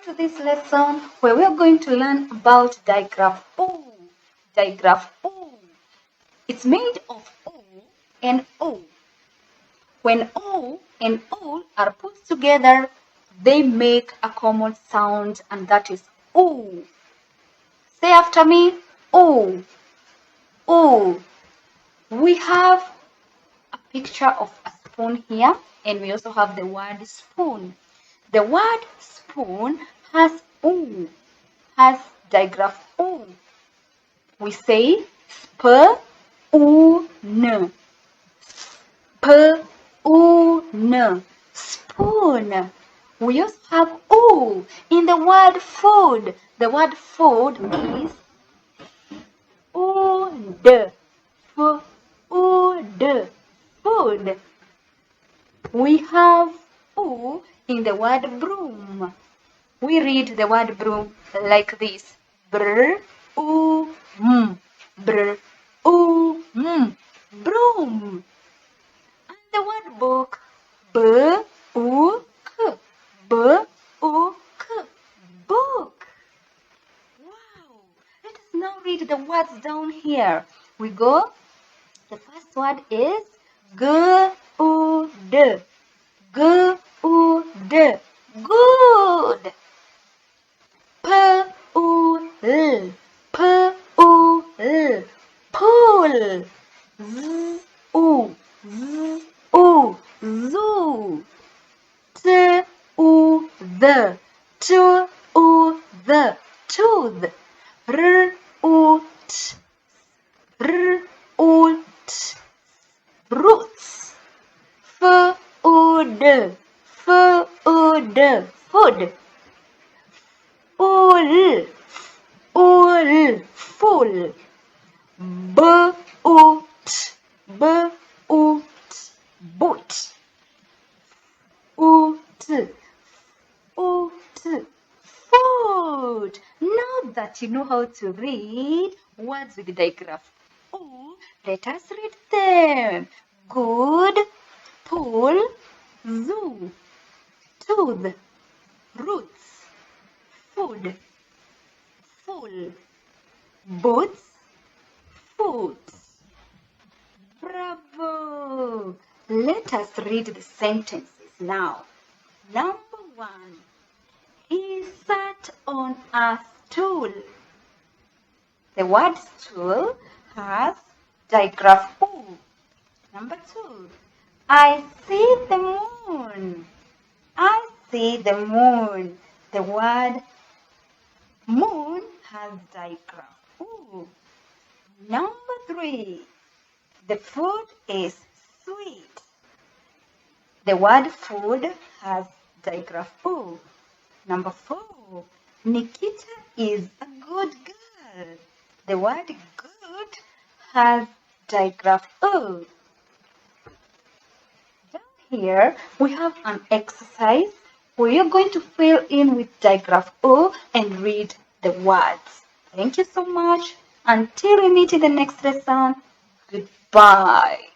to this lesson where we are going to learn about digraph O. Digraph O. It's made of O and O. When O and O are put together, they make a common sound, and that is O. Say after me, O. O. We have a picture of a spoon here, and we also have the word spoon. The word spoon has O, has digraph O. We say spoon, spoon, spoon. We also have O in the word food. The word food is ood, food, food. We have O in the word broom. We read the word broom like this. Broom, broom, broom. And the word book. Book, book, book. Wow. Let us now read the words down here. We go. The first word is good. Good. Good. Pool. Pool. Zoo. Zoo. Tooth. Roots. Food. Food. Full. Boot. Boot. Food. Now that you know how to read words with digraph O, let us read them. Good, pool, zoo, tooth, roots, food, full, boots, foot. Bravo! Let us read the sentences now. Number 1. He sat on a stool. The word stool has digraph O. Number 2. I see the moon. I see the moon. The word moon has digraph O. Number 3. The food is sweet. The word food has digraph O. Number 4. Nikita is a good girl. The word good has digraph O. Down here we have an exercise where you're going to fill in with digraph O and read the words. Thank you so much. Until we meet in the next lesson, goodbye.